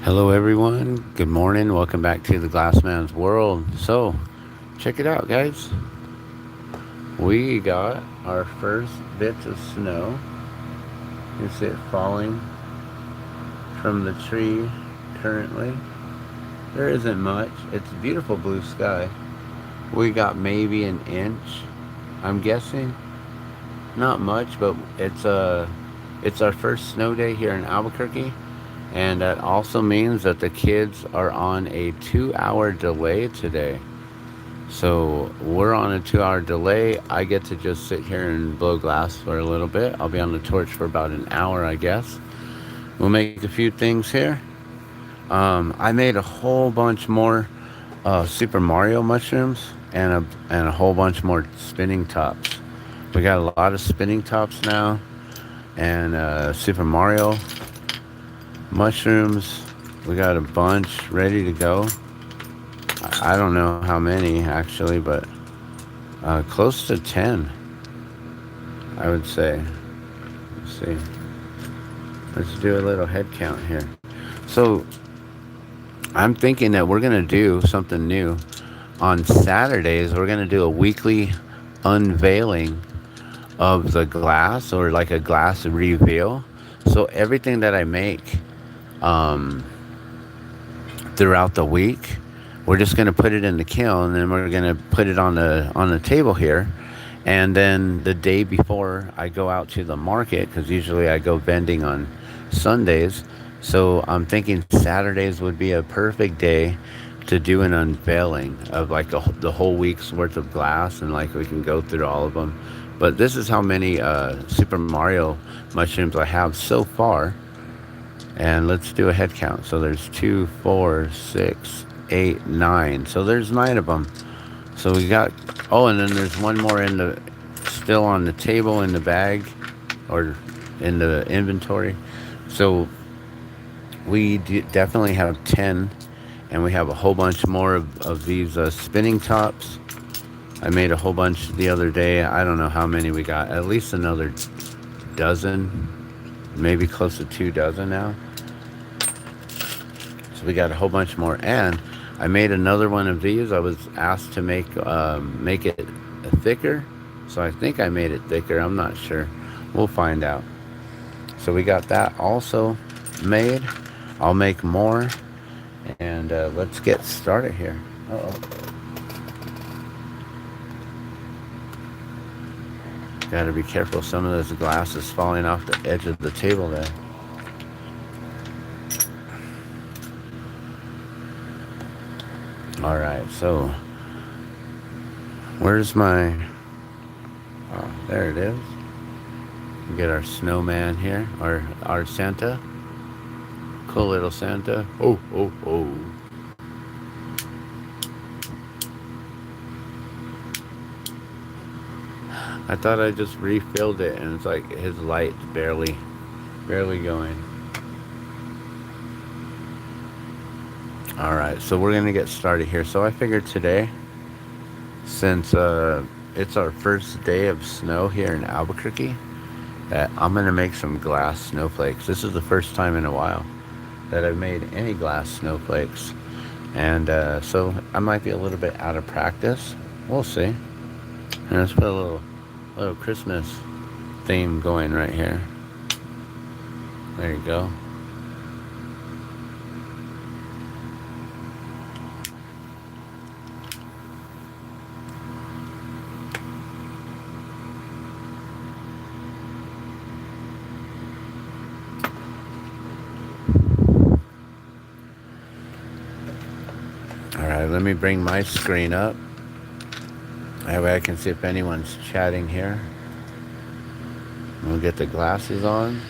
Hello, everyone. Good morning. Welcome back to the Glassman's World. So, check it out, guys. We got our first bits of snow. You see it falling from the tree currently. There isn't much. It's beautiful blue sky. We got maybe an inch. I'm guessing not much, but it's our first snow day here in Albuquerque, and that also means that the kids are on a 2-hour delay today. So we're on a 2-hour delay. I get to just sit here and blow glass for a little bit. I'll be on the torch for about an hour, I guess. We'll make a few things here. I made a whole bunch more Super Mario mushrooms and a whole bunch more spinning tops. We got a lot of spinning tops now, and Super Mario mushrooms. We got a bunch ready to go. I don't know how many actually, but close to 10, I would say. Let's see. Let's do a little head count here. So I'm thinking that we're going to do something new. On Saturdays, we're going to do a weekly unveiling of the glass, or like a glass reveal. So everything that I make um, throughout the week, we're just going to put it in the kiln, and then we're going to put it on the table here. And then the day before I go out to the market, because usually I go vending on Sundays. So I'm thinking Saturdays would be a perfect day to do an unveiling of like the whole week's worth of glass, and like we can go through all of them. But this is how many Super Mario mushrooms I have so far. And let's do a head count. So there's 2, 4, 6, 8, 9. So there's 9 of them. So we got. Oh, and then there's one more still on the table in the bag, or in the inventory. So we definitely have 10, and we have a whole bunch more of these spinning tops. I made a whole bunch the other day. I don't know how many we got. At least another dozen, maybe close to 2 dozen now. So we got a whole bunch more, and I made another one of these. I was asked to make it thicker, so I think I made it thicker. I'm not sure. We'll find out. So we got that also made. I'll make more, and let's get started here. Uh-oh. Got to be careful. Some of this glass is falling off the edge of the table there. All right, so where's my? Oh, there it is. We get our snowman here, our Santa. Cool little Santa. Oh, oh, oh. I thought I just refilled it, and it's like his light's barely going. All right, so we're gonna get started here. So I figured today, since it's our first day of snow here in Albuquerque, that I'm gonna make some glass snowflakes. This is the first time in a while that I've made any glass snowflakes, and so I might be a little bit out of practice. We'll see. And let's put a little Christmas theme going right here. There you go. All right, let me bring my screen up. That way I can see if anyone's chatting here. We'll get the glasses on.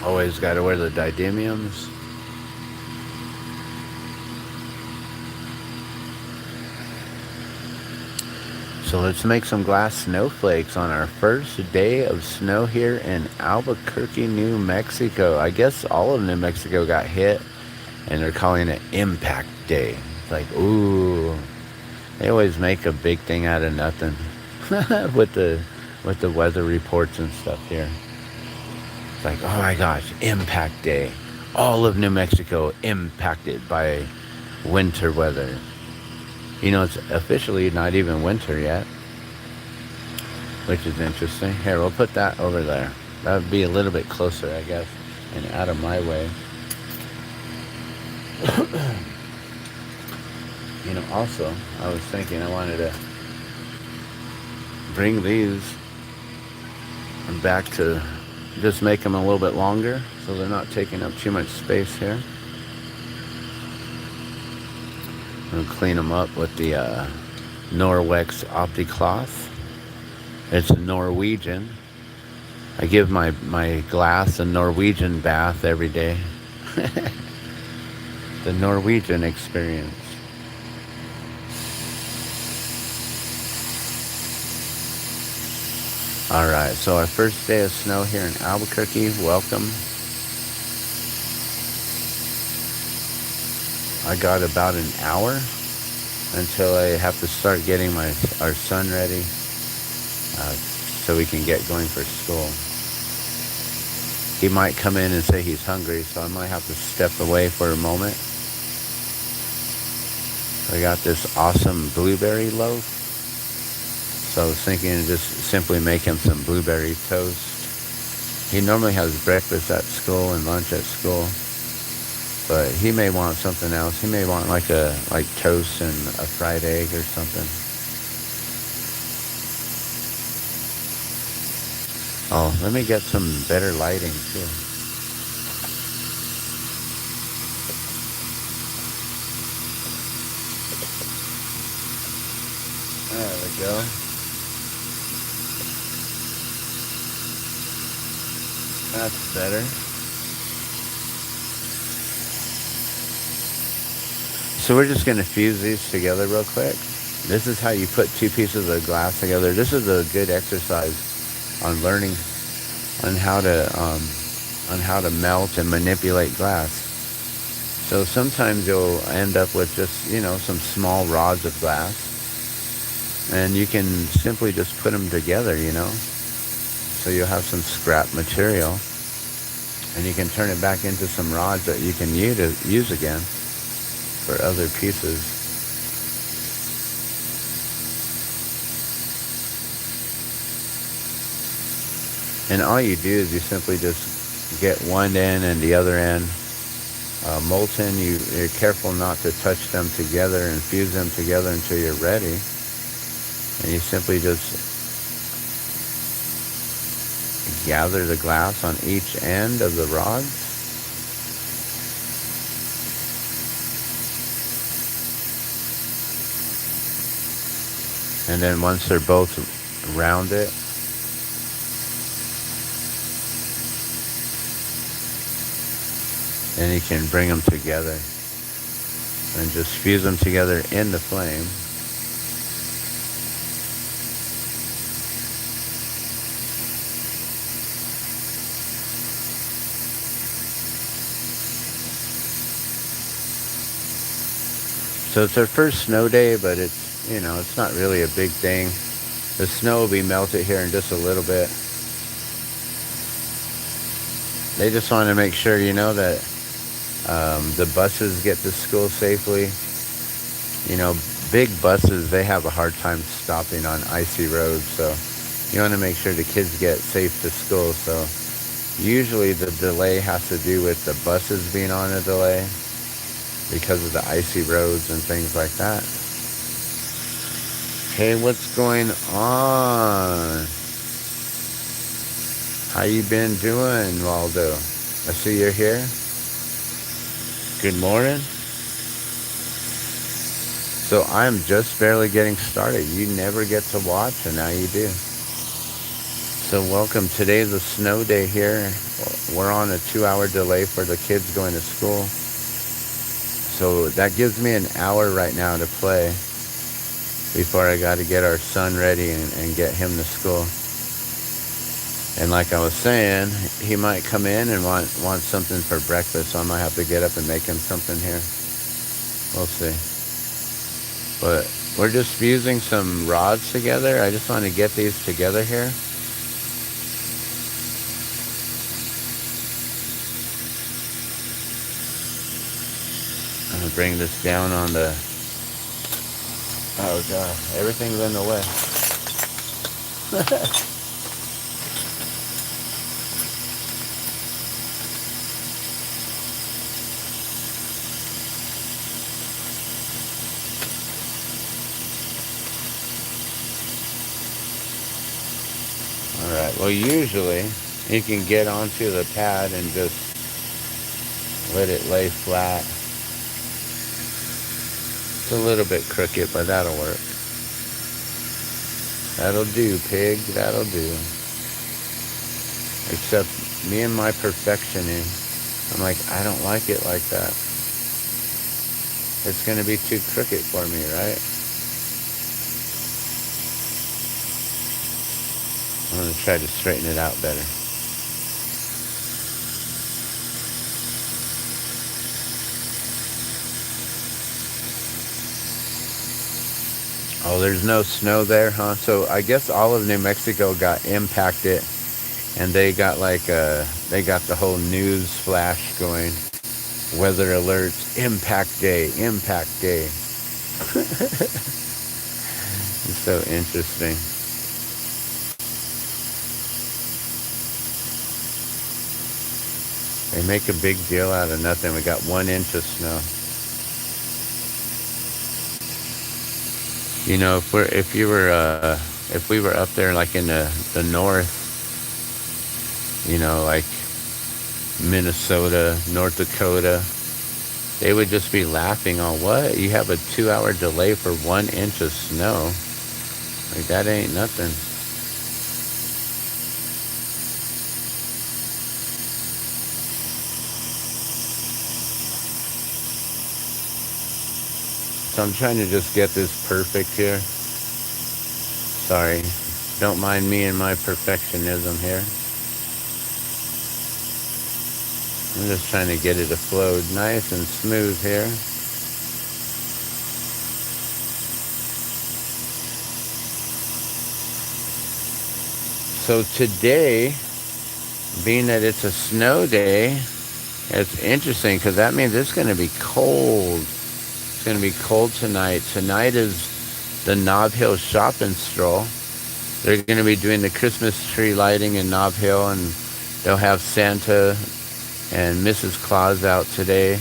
Always got to wear the diademiums. So let's make some glass snowflakes on our first day of snow here in Albuquerque, New Mexico. I guess all of New Mexico got hit, and they're calling it Impact Day. It's like, ooh, they always make a big thing out of nothing. with the weather reports and stuff here. It's like, oh my gosh, impact day. All of New Mexico impacted by winter weather. It's officially not even winter yet, which is interesting. Here, we'll put that over there. That would be a little bit closer, I guess, and out of my way. Also, I was thinking I wanted to bring these back to just make them a little bit longer so they're not taking up too much space here. I'll clean them up with the Norwex OptiCloth. It's Norwegian. I give my glass a Norwegian bath every day. The Norwegian experience. Alright, so our first day of snow here in Albuquerque. Welcome. I got about an hour until I have to start getting our son ready so we can get going for school. He might come in and say he's hungry, so I might have to step away for a moment. I got this awesome blueberry loaf, so I was thinking of just simply make him some blueberry toast. He normally has breakfast at school and lunch at school, but he may want something else. He may want like toast and a fried egg or something. Oh, let me get some better lighting too. There we go. That's better. So we're just going to fuse these together real quick. This is how you put two pieces of glass together. This is a good exercise on learning on how to melt and manipulate glass. So sometimes you'll end up with just some small rods of glass, and you can simply just put them together. So you'll have some scrap material, and you can turn it back into some rods that you can use again for other pieces. And all you do is you simply just get one end and the other end molten. You're careful not to touch them together and fuse them together until you're ready. And you simply just gather the glass on each end of the rods. And then once they're both rounded, then you can bring them together and just fuse them together in the flame. So it's our first snow day, but it's not really a big thing. The snow will be melted here in just a little bit. They just want to make sure, that the buses get to school safely. Big buses, they have a hard time stopping on icy roads, so you want to make sure the kids get safe to school. So usually the delay has to do with the buses being on a delay because of the icy roads and things like that. Hey, what's going on? How you been doing, Waldo? I see you're here. Good morning. So I'm just barely getting started. You never get to watch, and now you do. So welcome. Today's a snow day here. We're on a 2-hour delay for the kids going to school. So that gives me an hour right now to play before I got to get our son ready and get him to school. And like I was saying, he might come in and want something for breakfast, so I might have to get up and make him something here. We'll see. But We're just fusing some rods together. I just want to get these together here. I'm gonna bring this down on the... Oh god, everything's in the way. Alright, well usually you can get onto the pad and just let it lay flat. It's a little bit crooked, but that'll work. That'll do, pig, that'll do. Except me and my perfectioning, I'm like, I don't like it like that. It's gonna be too crooked for me, right? I'm gonna try to straighten it out better. Oh, there's no snow there, huh? So I guess all of New Mexico got impacted, and they got like they got the whole news flash going. Weather alerts, impact day, impact day. It's so interesting. They make a big deal out of nothing. We got 1 inch of snow. You know, if we were up there like in the north, you know, like Minnesota, North Dakota, they would just be laughing on, what? You have a 2-hour delay for 1 inch of snow? Like, that ain't nothing. So I'm trying to just get this perfect here. Sorry. Don't mind me and my perfectionism here. I'm just trying to get it to flow nice and smooth here. So today, being that it's a snow day, it's interesting because that means it's going to be cold. It's going to be cold tonight. Tonight is the Nob Hill shopping stroll. They're going to be doing the Christmas tree lighting in Nob Hill, and they'll have Santa and Mrs. Claus out today.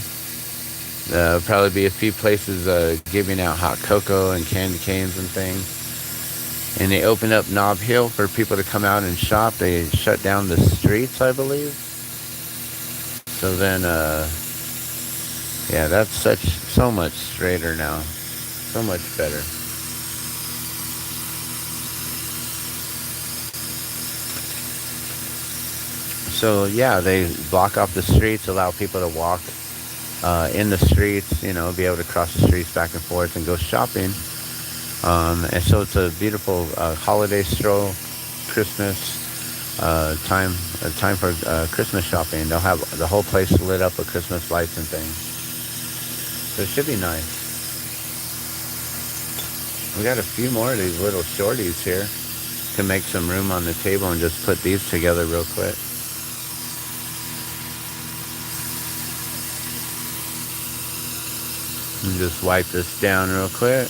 There'll probably be a few places giving out hot cocoa and candy canes and things. And they open up Nob Hill for people to come out and shop. They shut down the streets, I believe. So then, yeah, that's so much straighter now. So much better. So yeah, they block off the streets, allow people to walk in the streets, you know, be able to cross the streets back and forth and go shopping. And so it's a beautiful holiday stroll, Christmas time for Christmas shopping. They'll have the whole place lit up with Christmas lights and things. So it should be nice. We got a few more of these little shorties here to make some room on the table and just put these together real quick. And just wipe this down real quick.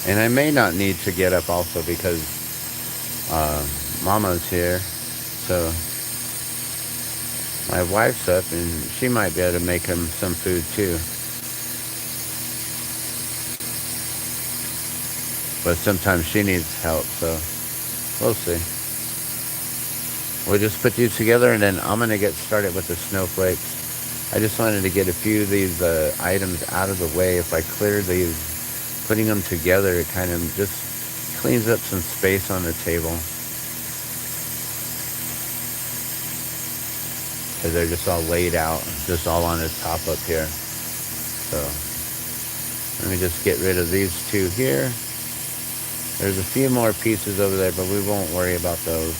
And I may not need to get up also because Mama's here. So my wife's up and she might be able to make him some food too. But sometimes she needs help, so we'll see. We'll just put these together and then I'm going to get started with the snowflakes. I just wanted to get a few of these items out of the way. If I clear these, putting them together, it kind of just cleans up some space on the table. Because they're just all laid out, just all on the top up here. So Let me just get rid of these two here. There's a few more pieces over there, but we won't worry about those.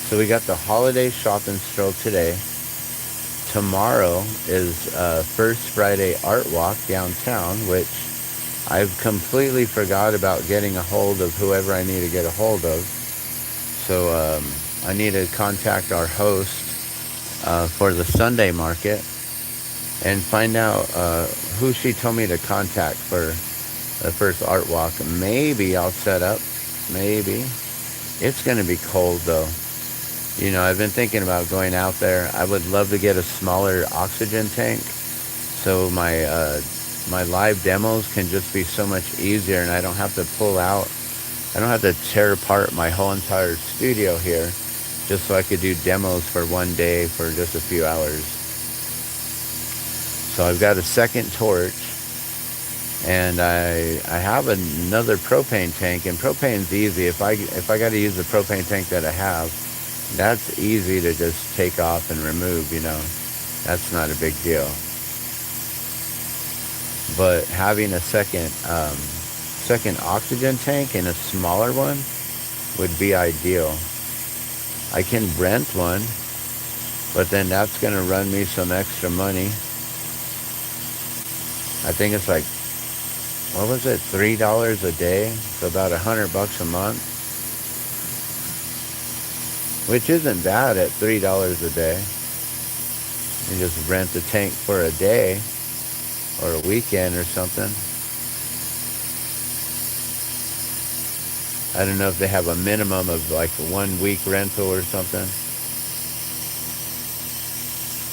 So we got the holiday shopping stroll today. Tomorrow is First Friday Art Walk downtown, which I've completely forgot about getting a hold of whoever I need to get a hold of. So I need to contact our host for the Sunday market and find out who she told me to contact for the first art walk. Maybe I'll set up. Maybe. It's going to be cold though. You know, I've been thinking about going out there. I would love to get a smaller oxygen tank so my live demos can just be so much easier, and I don't have to pull out. I don't have to tear apart my whole entire studio here just so I could do demos for one day for just a few hours. So I've got a second torch, and I have another propane tank, and propane's easy. If I got to use the propane tank that I have, that's easy to just take off and remove, you know. That's not a big deal. But having a second oxygen tank and a smaller one would be ideal. I can rent one, but then that's going to run me some extra money. I think it's like, what was it, $3 a day? So about $100 a month. Which isn't bad at $3 a day. You just rent the tank for a day or a weekend or something. I don't know if they have a minimum of like a 1 week rental or something.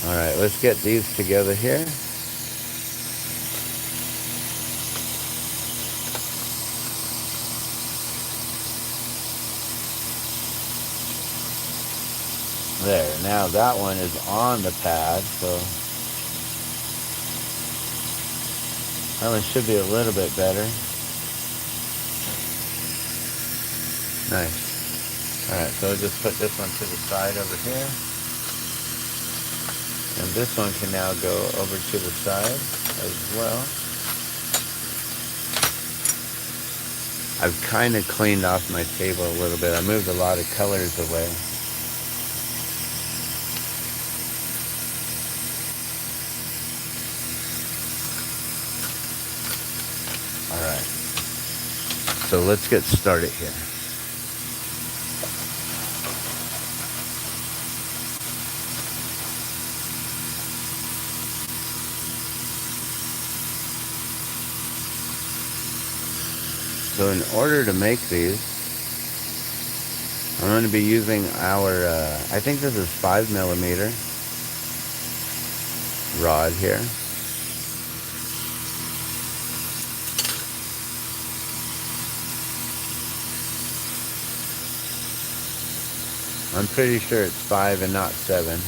All right, let's get these together here. There, now that one is on the pad, so that one should be a little bit better. Nice. Alright, so we'll just put this one to the side over here. And this one can now go over to the side as well. I've kind of cleaned off my table a little bit. I moved a lot of colors away. Alright, so let's get started here. So in order to make these, I'm going to be using our, I think this is 5mm rod here. I'm pretty sure it's 5 and not 7.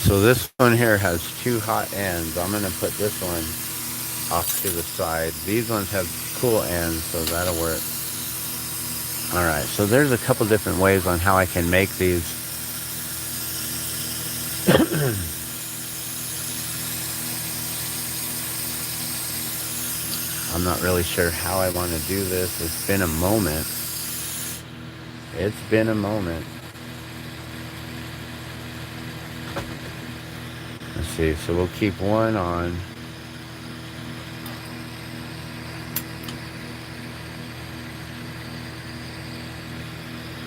So this one here has 2 hot ends. I'm going to put this one off to the side. These ones have cool ends, so that'll work. Alright, so there's a couple different ways on how I can make these. I'm not really sure how I want to do this. It's been a moment. It's been a moment. Let's see, so we'll keep one on.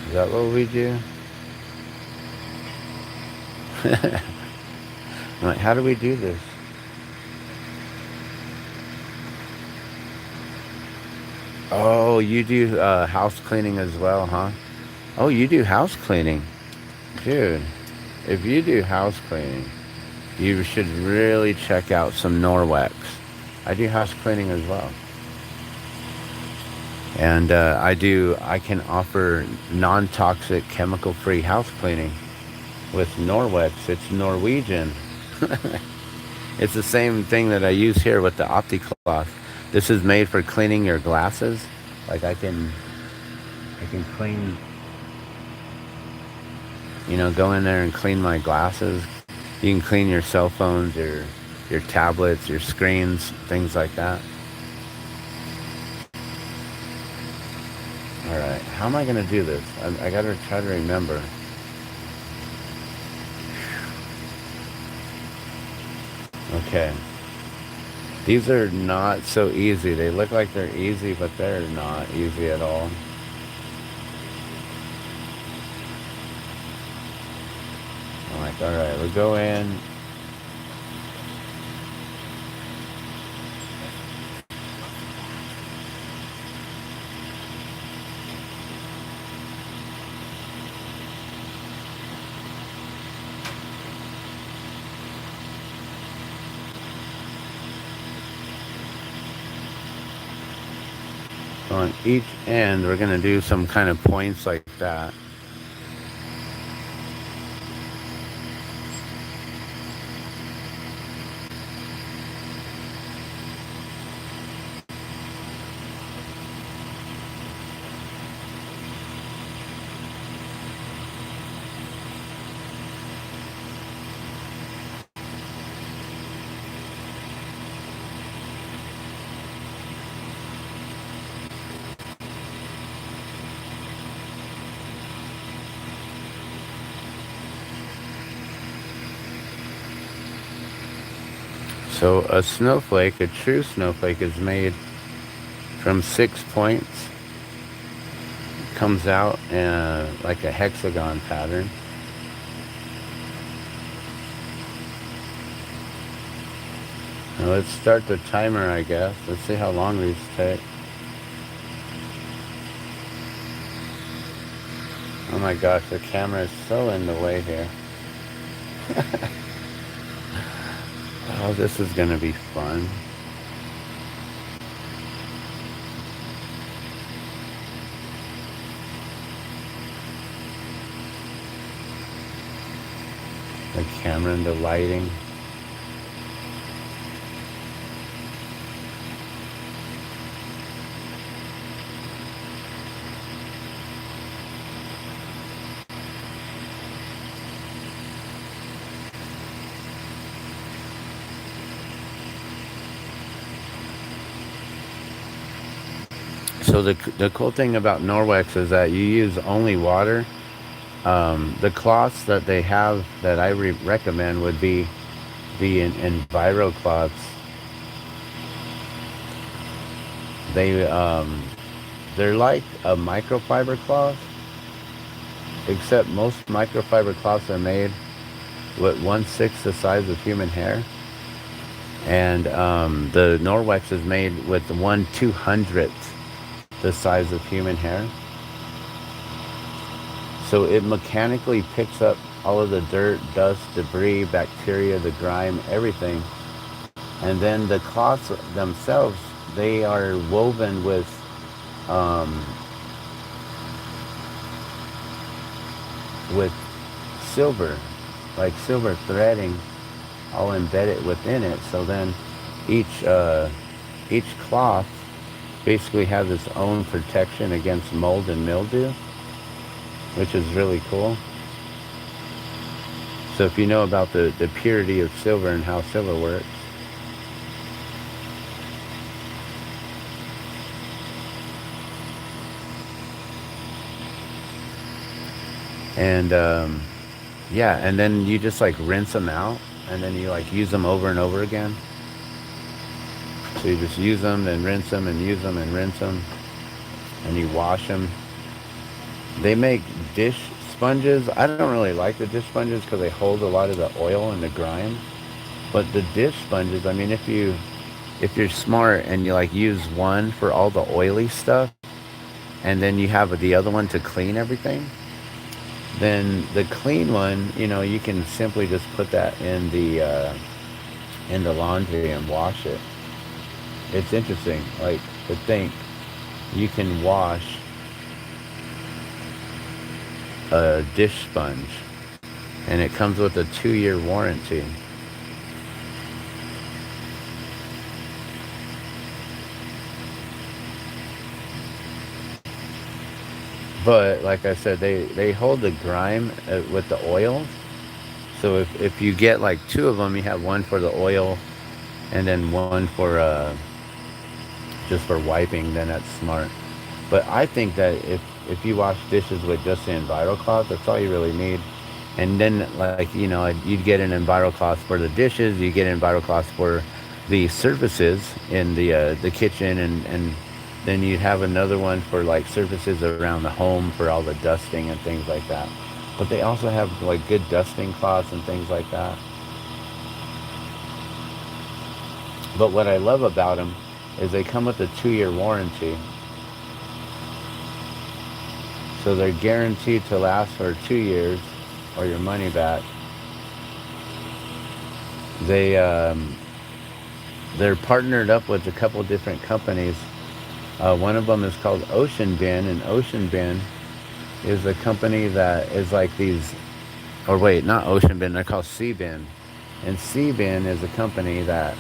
Is that what we do? I'm like, how do we do this? Oh, you do house cleaning as well, huh? Oh, you do house cleaning. Dude, if you do house cleaning, you should really check out some Norwex. I do house cleaning as well. And I can offer non-toxic, chemical-free house cleaning with Norwex. It's Norwegian. It's the same thing that I use here with the OptiCloth. This is made for cleaning your glasses. Like I can clean, go in there and clean my glasses. You can clean your cell phones, your tablets, your screens, things like that. All right, how am I gonna do this? I gotta try to remember. Okay, these are not so easy. They look like they're easy, but they're not easy at all. I'm like, all right, we'll go in. On each end, we're gonna do some kind of points like that. So a snowflake, a true snowflake, is made from 6 points. Comes out like a hexagon pattern. Now let's start the timer, I guess. Let's see how long these take. Oh my gosh, the camera is so in the way here. Oh, this is gonna be fun. The camera and the lighting. So the cool thing about Norwex is that you use only water. The cloths that they have that I recommend would be the Enviro cloths. They they're like a microfiber cloth, except most microfiber cloths are made with 1/6 the size of human hair, and the Norwex is made with 1/200th the size of human hair. So it mechanically picks up all of the dirt, dust, debris, bacteria, the grime, everything. And then the cloths themselves, they are woven um, with silver, like silver threading, all embedded within it. So then each cloth basically has its own protection against mold and mildew, which is really cool. So if you know about the purity of silver and how silver works. And yeah, and then you just like rinse them out, and then you like use them over and over again. So you just use them, then rinse them, and use them, and rinse them, and you wash them. They make dish sponges. I don't really like the dish sponges because they hold a lot of the oil and the grime. But the dish sponges, I mean, if you're smart and you like use one for all the oily stuff, and then you have the other one to clean everything, Then the clean one, you can simply just put that in the laundry and wash it. It's interesting, like, to think you can wash a dish sponge, and it comes with a 2-year warranty. But like I said, they hold the grime with the oils. So if you get like two of them, you have one for the oil and then one for just for wiping. Then that's smart. But I think that if you wash dishes with just the EnviroCloth, that's all you really need. And then, like, you'd get an EnviroCloth for the dishes. You get an EnviroCloth for the surfaces in the kitchen, and then you'd have another one for like surfaces around the home for all the dusting and things like that. But they also have like good dusting cloths and things like that. But what I love about them is they come with a 2-year warranty. So they're guaranteed to last for 2 years or your money back. They they're partnered up with a couple different companies. One of them is called Ocean Bin, and Ocean Bin is a company that is like these, or wait, not Ocean Bin, they're called Sea Bin. And Sea Bin is a company that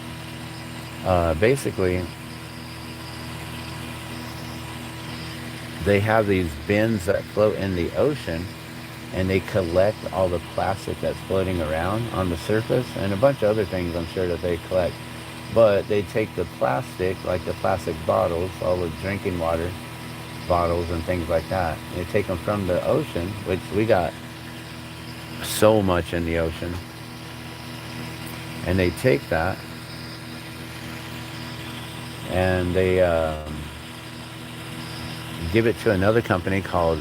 basically they have these bins that float in the ocean, and they collect all the plastic that's floating around on the surface and a bunch of other things I'm sure that they collect. But they take the plastic, like the plastic bottles, all the drinking water bottles and things like that. They take them from the ocean, which we got so much in the ocean. And they take that and they give it to another company called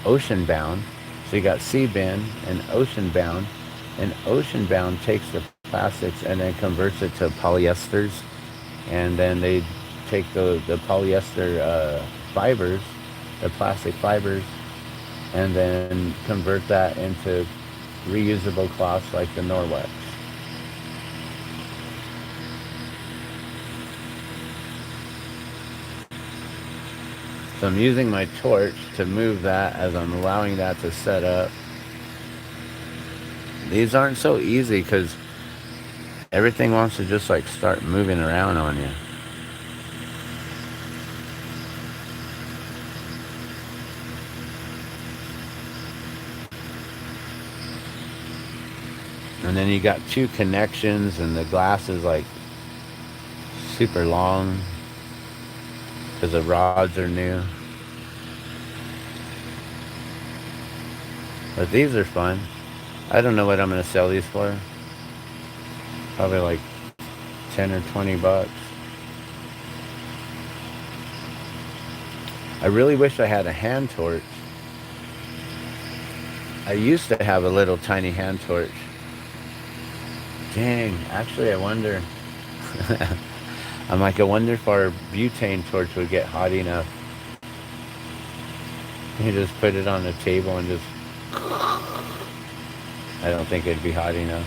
Ocean Bound. So you got Sea Bin and Ocean Bound. And Ocean Bound takes the plastics and then converts it to polyesters. And then they take the polyester fibers, the plastic fibers, and then convert that into reusable cloths like the Norwex. So I'm using my torch to move that as I'm allowing that to set up. These aren't so easy because everything wants to just like start moving around on you. And then you got two connections, and the glass is like super long because the rods are new. But these are fun. I don't know what I'm going to sell these for. Probably like 10 or 20 bucks. I really wish I had a hand torch. I used to have a little tiny hand torch. Dang, actually I wonder. I'm like, I wonder if our butane torch would get hot enough. You just put it on the table and just... I don't think it'd be hot enough.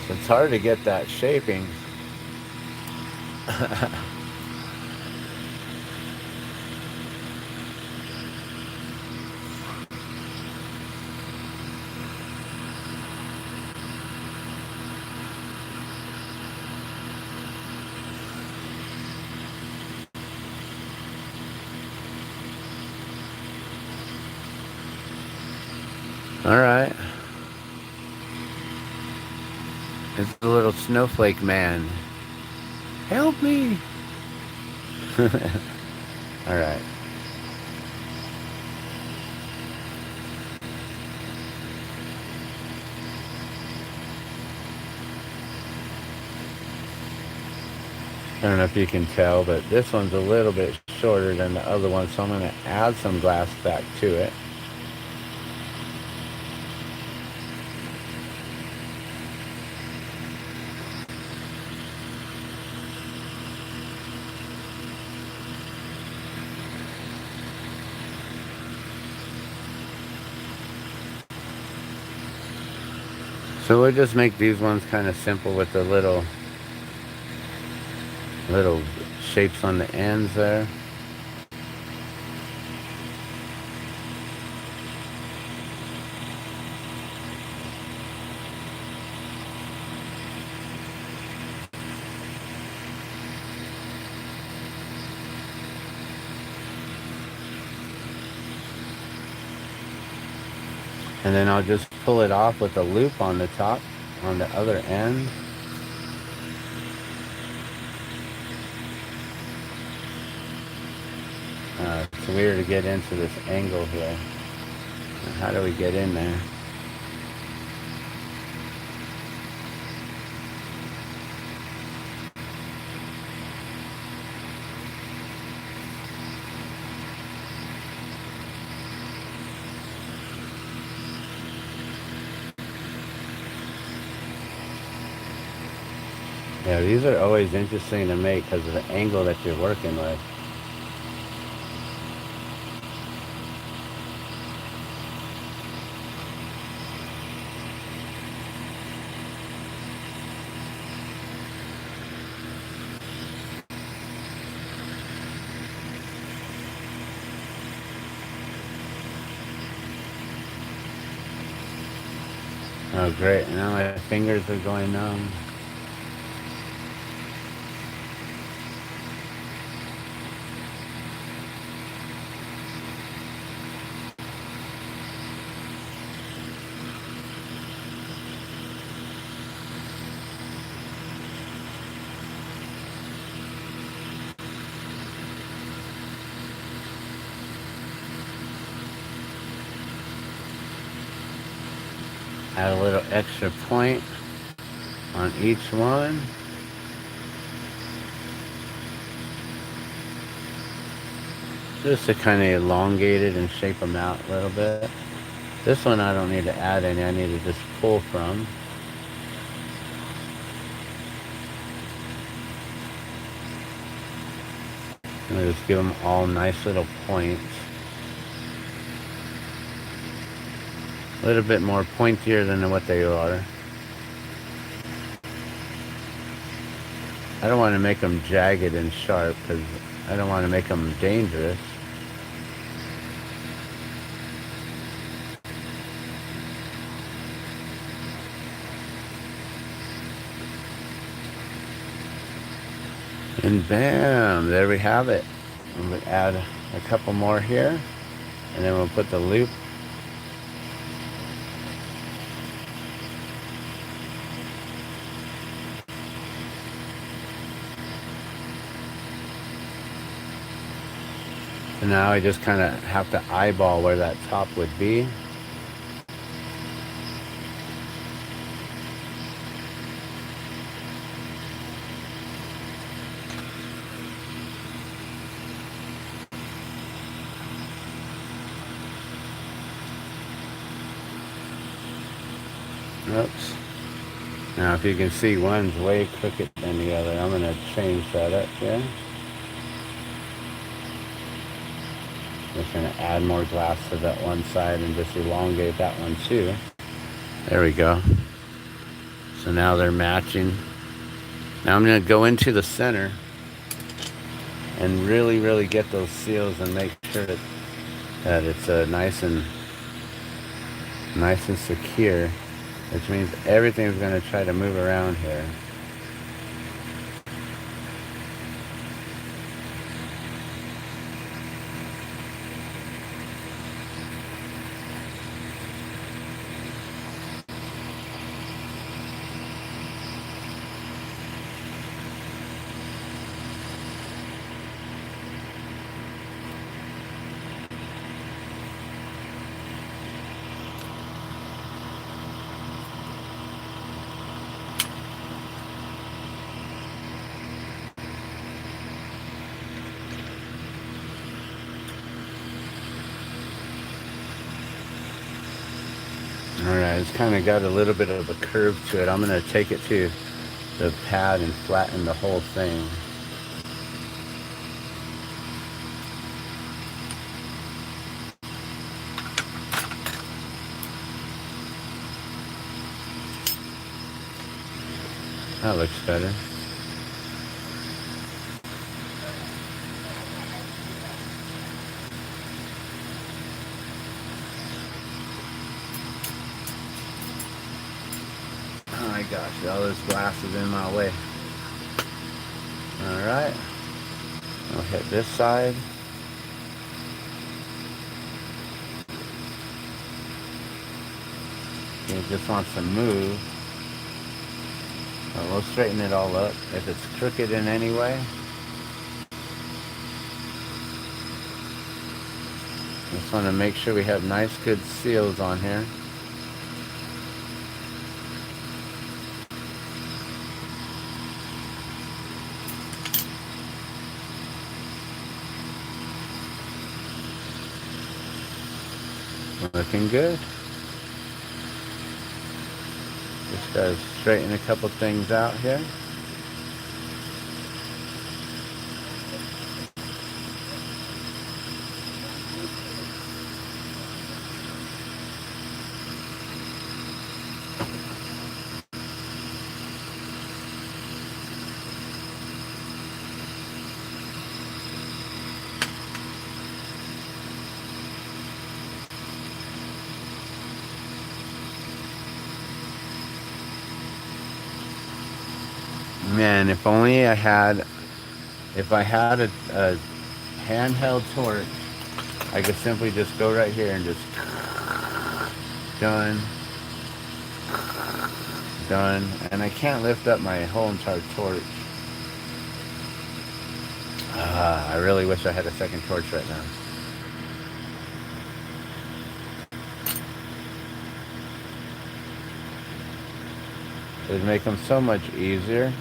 So it's hard to get that shaping. All right. It's the little snowflake man. Help me. All right. I don't know if you can tell, but this one's a little bit shorter than the other one, so I'm going to add some glass back to it. So we'll just make these ones kind of simple with the little shapes on the ends there. And then I'll just pull it off with a loop on the top, on the other end. It's weird to get into this angle here. How do we get in there? Yeah, these are always interesting to make because of the angle that you're working with. Oh, great. Now my fingers are going numb. Add a little extra point on each one. Just to kind of elongate it and shape them out a little bit. This one I don't need to add any, I need to just pull from. And just give them all nice little points. A little bit more pointier than what they are. I don't want to make them jagged and sharp because I don't want to make them dangerous. And bam, there we have it. And we'll add a couple more here, and then we'll put the loop. So now I just kind of have to eyeball where that top would be. Oops. Now if you can see, one's way crooked than the other. I'm going to change that up here. Just going to add more glass to that one side and just elongate that one too. There we go. So now they're matching. Now I'm going to go into the center and really get those seals and make sure that it's nice and secure, which means everything's going to try to move around here. Alright, it's kind of got a little bit of a curve to it. I'm going to take it to the pad and flatten the whole thing. That looks better. Oh my gosh, all this glass is in my way. Alright. I'll hit this side. It just wants to move. We'll straighten it all up. If it's crooked in any way, just want to make sure we have nice good seals on here. Looking good. Just gotta straighten a couple things out here. Man, if only I had, if I had a handheld torch, I could simply just go right here and just done, and I can't lift up my whole entire torch. I really wish I had a second torch right now. It would make them so much easier.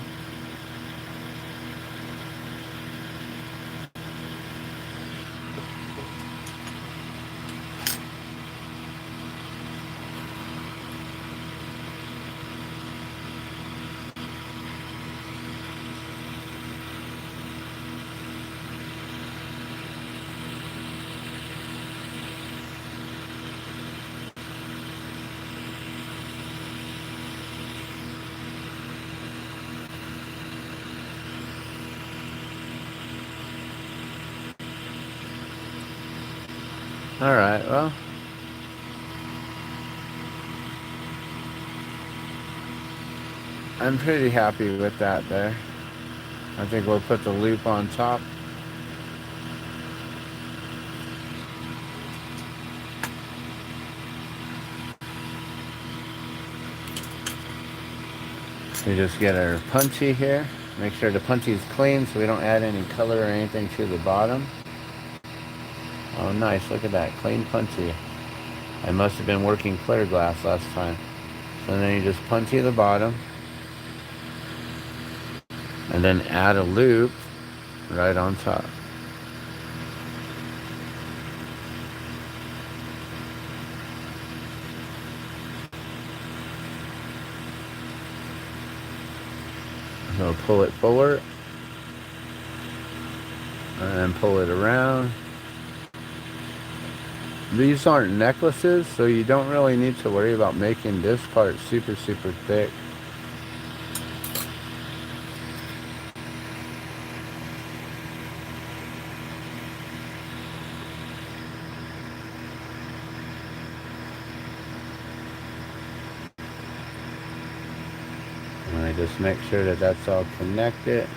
Alright, well, I'm pretty happy with that there. I think we'll put the loop on top. We just get our punchy here. Make sure the punchy is clean so we don't add any color or anything to the bottom. Oh nice, look at that, clean punchy. I must have been working clear glass last time. So then you just punchy the bottom. And then add a loop right on top. So pull it forward. And then pull it around. These aren't necklaces, so you don't really need to worry about making this part super thick. And I just make sure that that's all connected.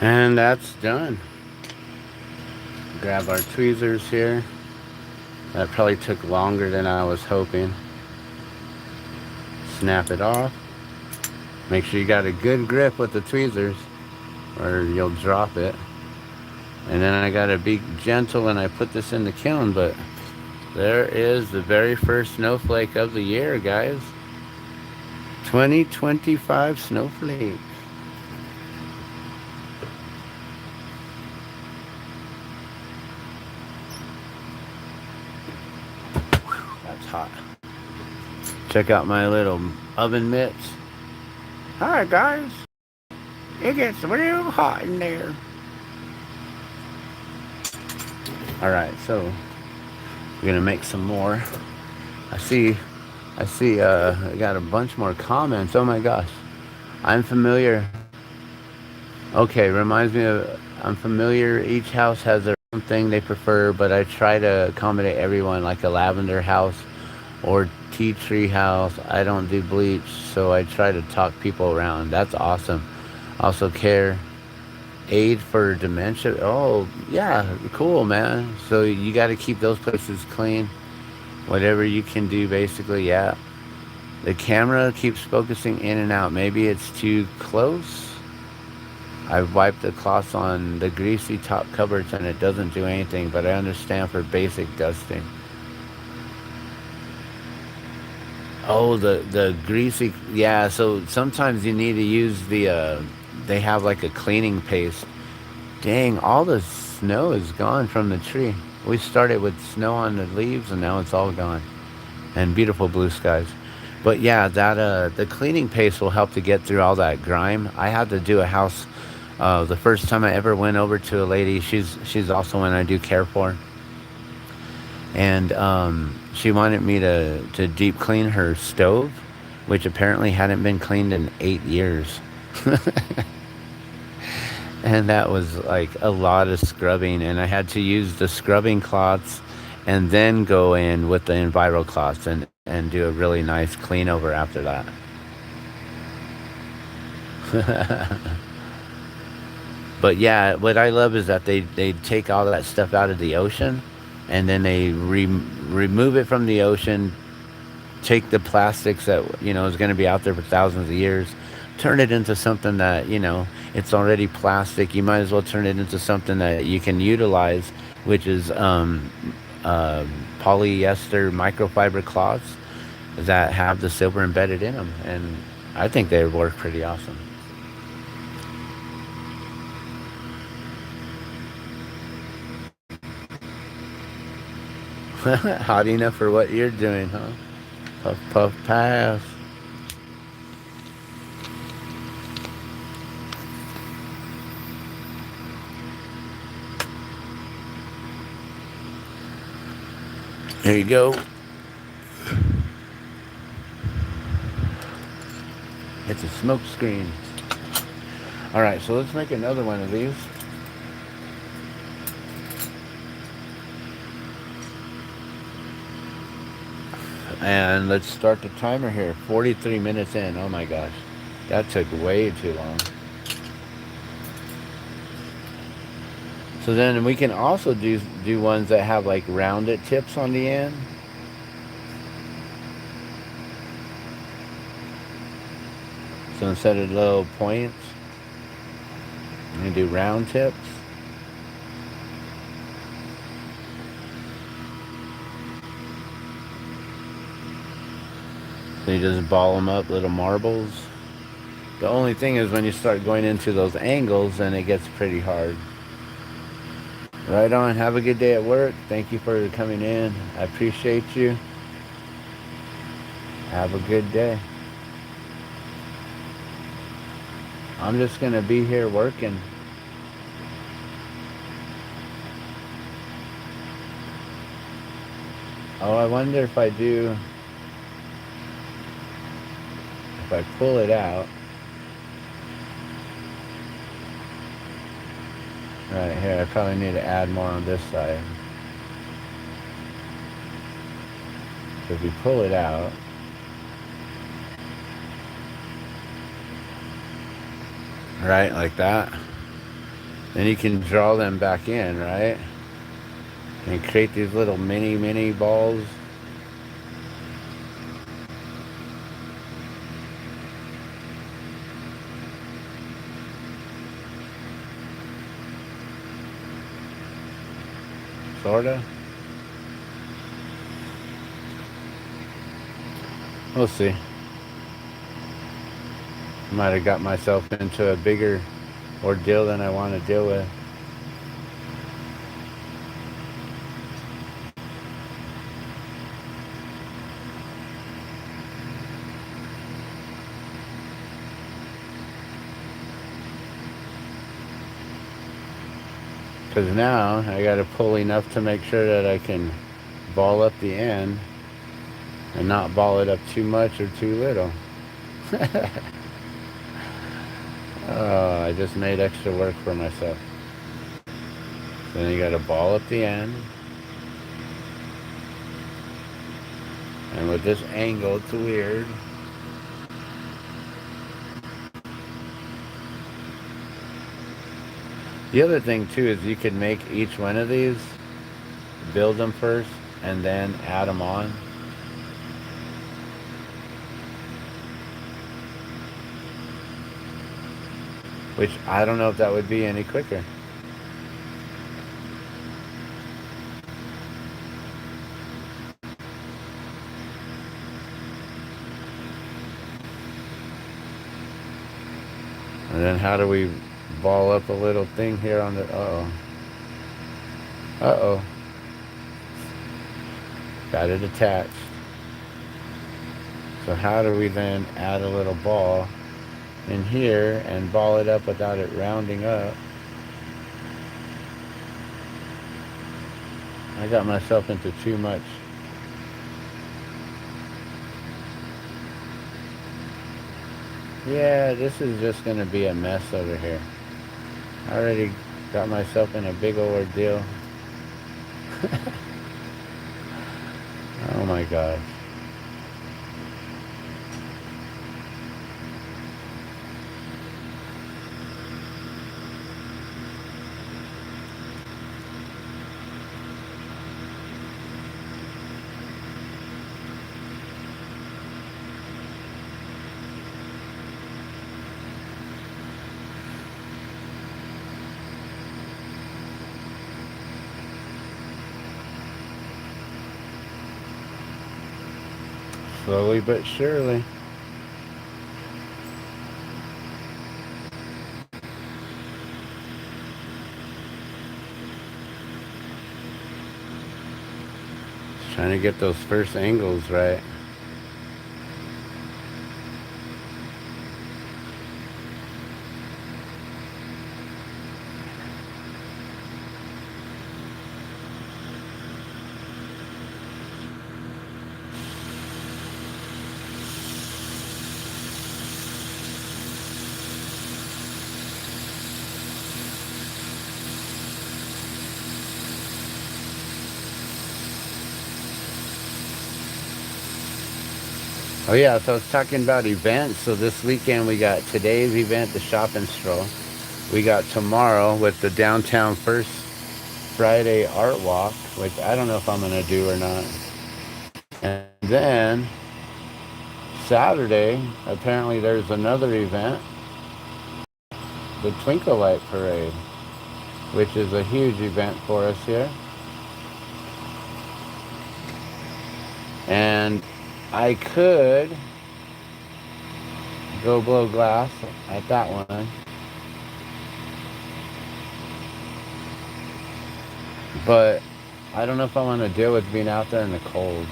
And that's done. Grab our tweezers here. That probably took longer than I was hoping. Snap it off. Make sure you got a good grip with the tweezers or you'll drop it. And then I gotta be gentle when I put this in the kiln, but there is the very first snowflake of the year, guys. 2025 snowflake. That's hot. Check out my little oven mitts. Hi guys. It gets real hot in there. Alright, so we're gonna make some more. I see I got a bunch more comments. Oh my gosh. I'm familiar. Okay, reminds me of I'm familiar. Each house has their own thing they prefer, but I try to accommodate everyone, like a lavender house or tea tree house. I don't do bleach, so I try to talk people around. That's awesome. Also care aid for dementia. Oh yeah, cool, man. So you got to keep those places clean. Whatever you can do, basically. Yeah, the camera keeps focusing in and out. Maybe it's too close. I've wiped the cloths on the greasy top cupboards and it doesn't do anything, but I understand for basic dusting. Oh, the greasy, yeah. So sometimes you need to use the. They have like a cleaning paste. Dang, all the snow is gone from the tree. We started with snow on the leaves, and now it's all gone. And beautiful blue skies. But yeah, that the cleaning paste will help to get through all that grime. I had to do a house. The first time I ever went over to a lady, she's also one I do care for, and she wanted me to deep clean her stove, which apparently hadn't been cleaned in 8 years. And that was like a lot of scrubbing, and I had to use the scrubbing cloths and then go in with the Enviro cloths and do a really nice clean over after that. But yeah, what I love is that they take all that stuff out of the ocean, and then they remove it from the ocean, take the plastics that is going to be out there for thousands of years, turn it into something that it's already plastic. You might as well turn it into something that you can utilize, which is polyester microfiber cloths that have the silver embedded in them, and I think they work pretty awesome. Hot enough for what you're doing, huh? Puff, puff, pass. There you go. It's a smoke screen. All right, so let's make another one of these. And let's start the timer here. 43 minutes in. Oh my gosh. That took way too long. So then we can also do ones that have like rounded tips on the end. So instead of little points, you can do round tips. So you just ball them up, little marbles. The only thing is when you start going into those angles, then it gets pretty hard. Right on. Have a good day at work. Thank you for coming in. I appreciate you. Have a good day. I'm just going to be here working. Oh, I wonder if I pull it out. Right here, I probably need to add more on this side. So if you pull it out, right, like that, Then you can draw them back in, right? And create these little mini balls. Sorta. We'll see. Might have got myself into a bigger ordeal than I want to deal with. Because now I got to pull enough to make sure that I can ball up the end and not ball it up too much or too little. Oh, I just made extra work for myself. So then you got to ball up the end. And with this angle, it's weird. The other thing too is you could make each one of these, build them first, and then add them on. Which I don't know if that would be any quicker. And then how do we ball up a little thing here on the, uh-oh. Uh-oh. Got it attached. So how do we then add a little ball in here and ball it up without it rounding up? I got myself into too much. Yeah, this is just going to be a mess over here. I already got myself in a big old ordeal. Oh my gosh. Slowly but surely. Just trying to get those first angles right. Oh yeah, so I was talking about events. So this weekend we got today's event, the shop and stroll. We got tomorrow with the downtown First Friday art walk, which I don't know if I'm gonna do or not. And then Saturday, apparently there's another event, the Twinkle Light Parade, which is a huge event for us here. And I could go blow glass at that one. But I don't know if I want to deal with being out there in the cold.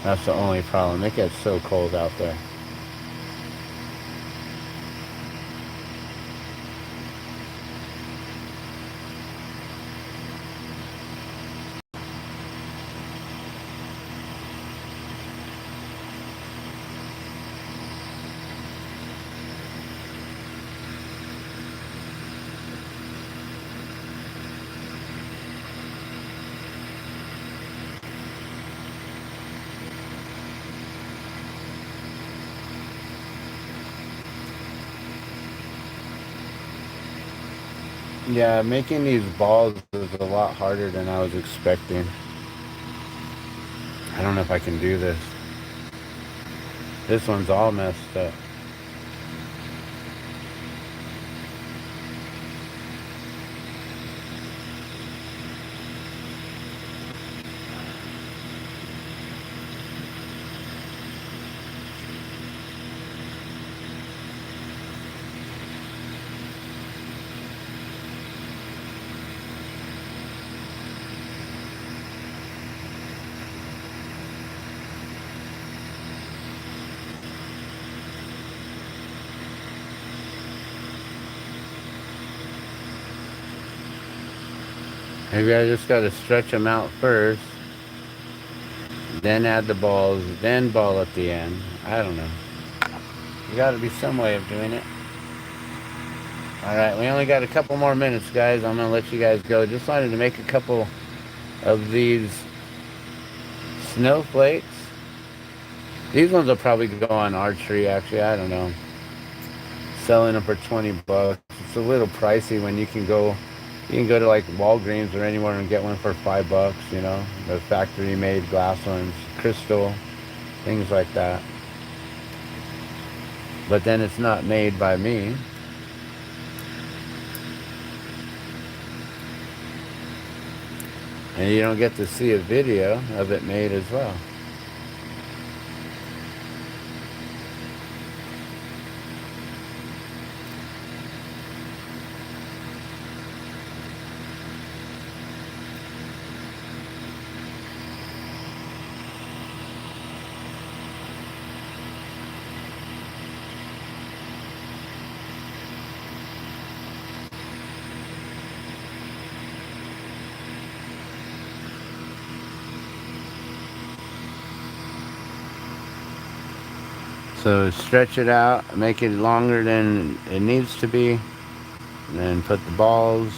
That's the only problem. It gets so cold out there. Yeah, making these balls is a lot harder than I was expecting. I don't know if I can do this. This one's all messed up. Maybe I just gotta stretch them out first, then add the balls, then ball at the end. I don't know. There gotta be some way of doing it. Alright, we only got a couple more minutes, guys. I'm gonna let you guys go. Just wanted to make a couple of these snowflakes. These ones will probably go on archery, actually. I don't know. Selling them for 20 bucks. It's a little pricey when you can go to like Walgreens or anywhere and get one for $5, you know. The factory made glass ones, crystal, things like that. But then it's not made by me. And you don't get to see a video of it made as well. So stretch it out, make it longer than it needs to be, and then put the balls.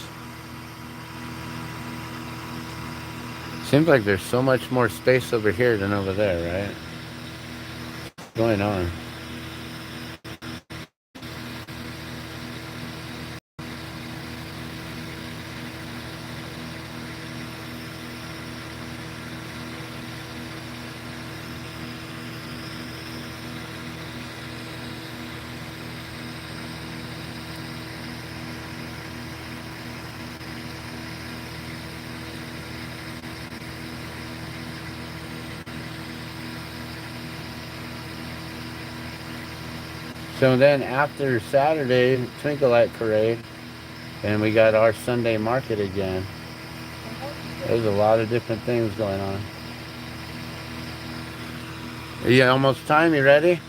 Seems like there's so much more space over here than over there, right? What's going on? So then after Saturday Twinkle Light Parade, and we got our Sunday market again. There's a lot of different things going on. Are you almost time? You ready?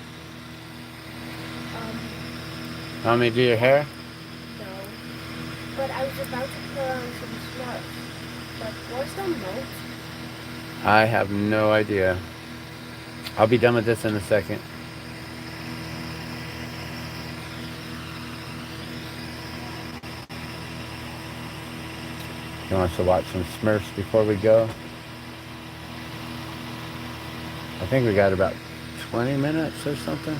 Want me to do your hair? No. But I was about to put on some Smurfs. But where's the milk? I have no idea. I'll be done with this in a second. You want us to watch some Smurfs before we go? I think we got about 20 minutes or something.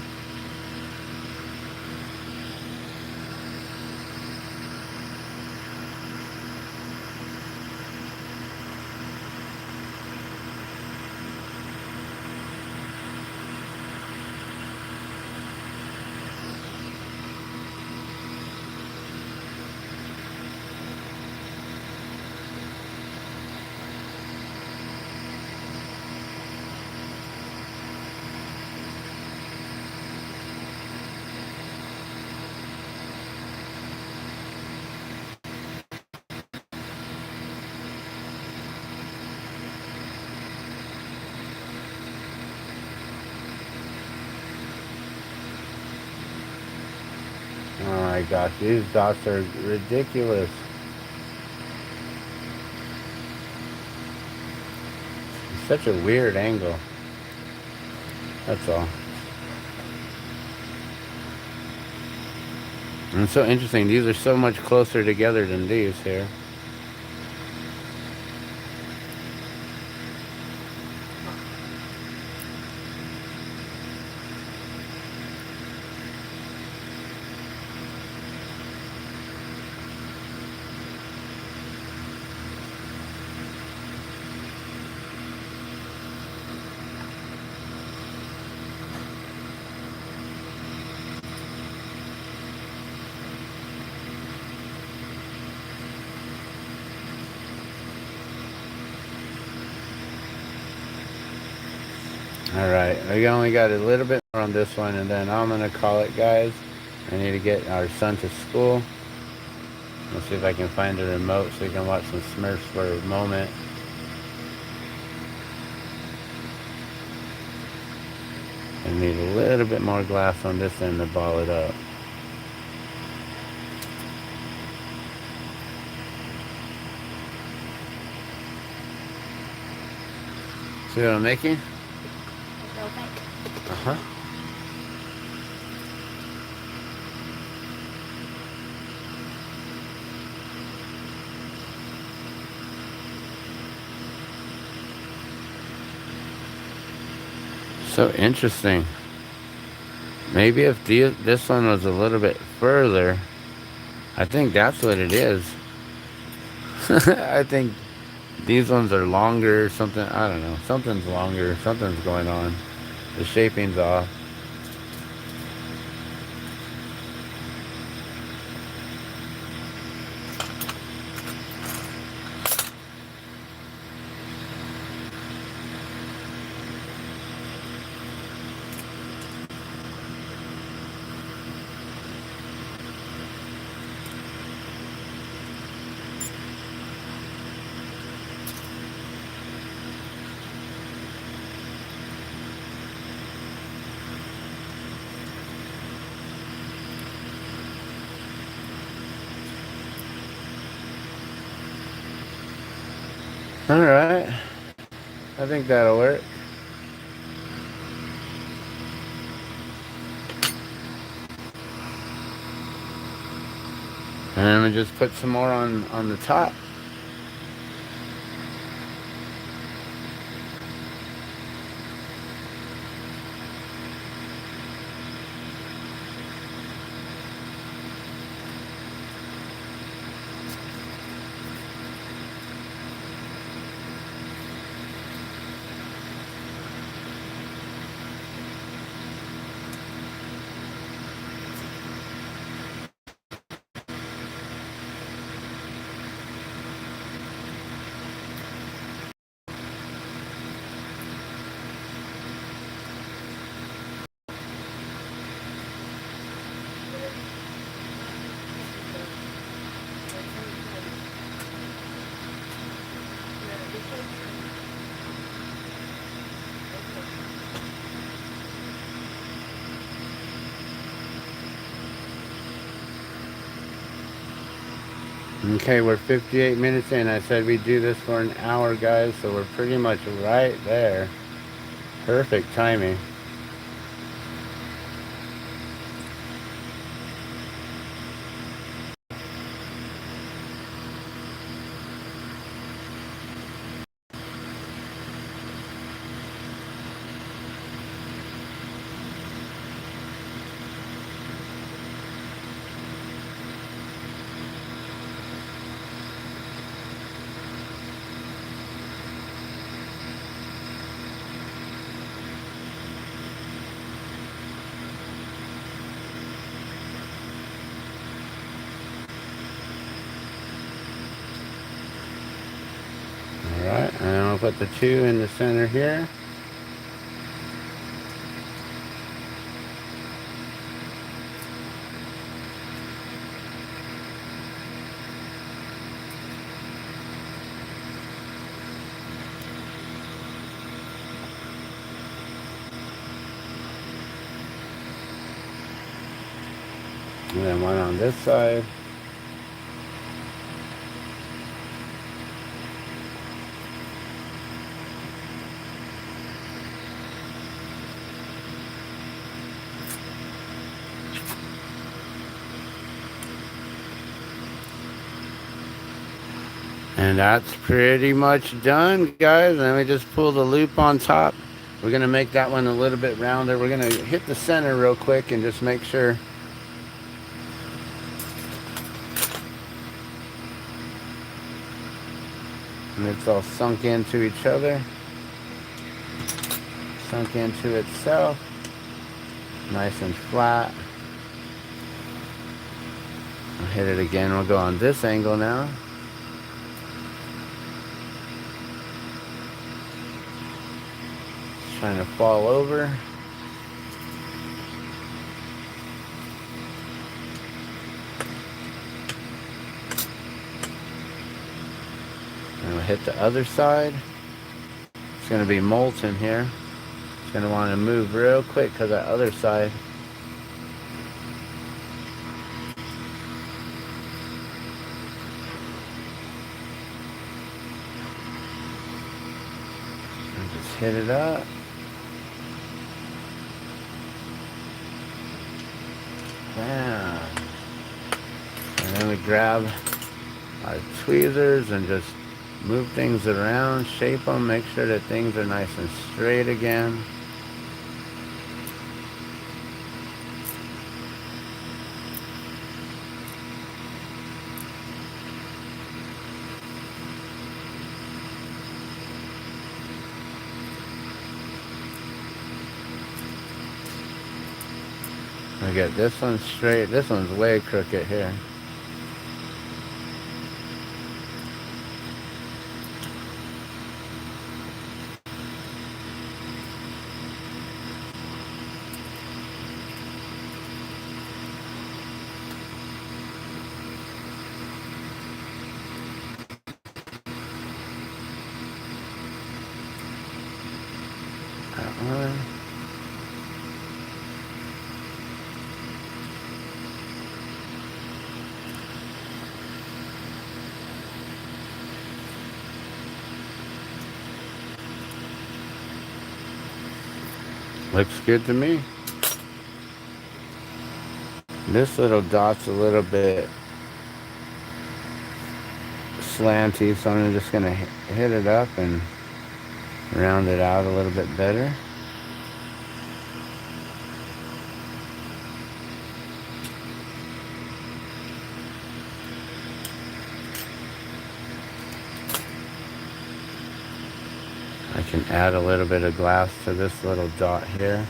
Oh my gosh, these dots are ridiculous. It's such a weird angle. That's all. And it's so interesting. These are so much closer together than these here. Alright, we only got a little bit more on this one, and then I'm gonna call it, guys. I need to get our son to school. Let's see if I can find a remote so we can watch some Smurfs for a moment. I need a little bit more glass on this end to ball it up. See what I'm making? Snowflake. Uh-huh. So interesting. Maybe if this one was a little bit further, I think that's what it is. I think these ones are longer or something. I don't know. Something's longer. Something's going on. The shaping's off. Alright. I think that'll work. And then we just put some more on the top. Okay, we're 58 minutes in. I said we'd do this for an hour, guys, so we're pretty much right there. Perfect timing. Alright, and then we'll put the 2 in the center here. And then one on this side. And that's pretty much done, guys. And then we just pull the loop on top. We're going to make that one a little bit rounder. We're going to hit the center real quick and just make sure. And it's all sunk into each other. Sunk into itself. Nice and flat. I'll hit it again. We'll go on this angle now. trying to fall over. And we'll hit the other side. It's going to be molten here. It's going to want to move real quick because that other side. And just hit it up. Bam. And then we grab our tweezers and just move things around, shape them, make sure that things are nice and straight again. We get this one straight. This one's way crooked here. That one. Looks good to me. This little dot's a little bit slanty, so I'm just going to hit it up and round it out a little bit better. I can add a little bit of glass to this little dot here.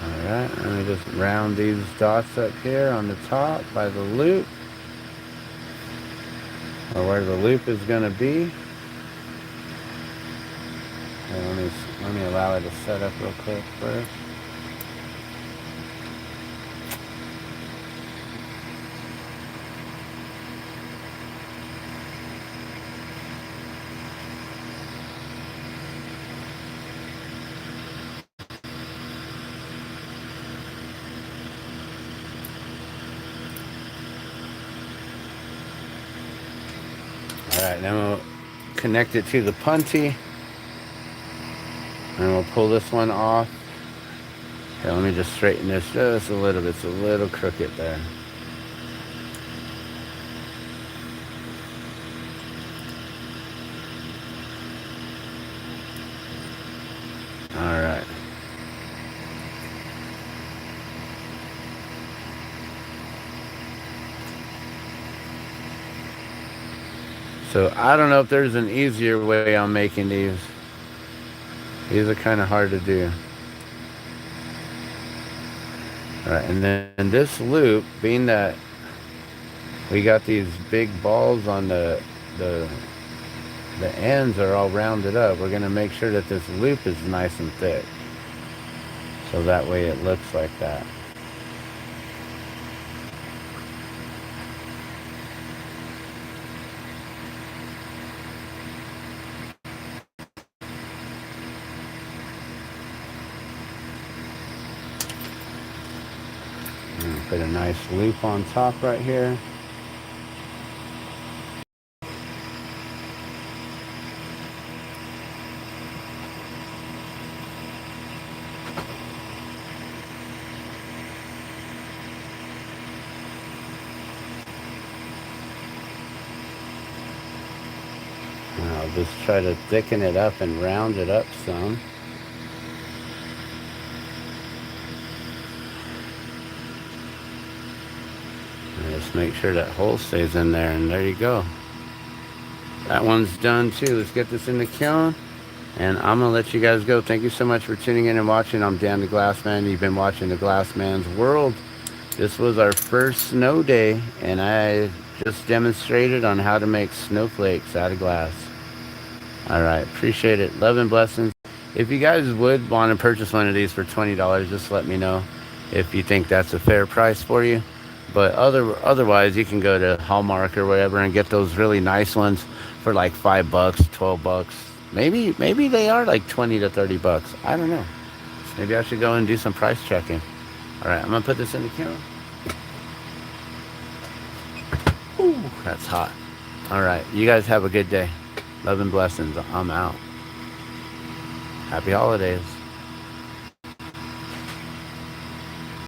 Alright, let me just round these dots up here on the top by the loop, or where the loop is going to be. Let me allow it to set up real quick first. Alright, then we'll connect it to the puntee. And we'll pull this one off. Here, let me just straighten this just a little bit. It's a little crooked there. Alright. So I don't know if there's an easier way on making these. These are kind of hard to do. Alright, and then this loop, being that we got these big balls on the ends are all rounded up, we're going to make sure that this loop is nice and thick. So that way it looks like that. Put a nice loop on top right here. And I'll just try to thicken it up and round it up some. Just make sure that hole stays in there, and there you go. That one's done too. Let's get this in the kiln. And I'm going to let you guys go. Thank you so much for tuning in and watching. I'm Dan the Glassman. You've been watching the Glassman's World. This was our first snow day, and I just demonstrated on how to make snowflakes out of glass. All right. Appreciate it. Love and blessings. If you guys would want to purchase one of these for $20, just let me know if you think that's a fair price for you. But otherwise, you can go to Hallmark or whatever and get those really nice ones for like $5, $12. Maybe they are like 20 to 30 bucks. I don't know. Maybe I should go and do some price checking. All right, I'm gonna put this in the kiln. Ooh, that's hot. All right, you guys have a good day. Love and blessings. I'm out. Happy holidays.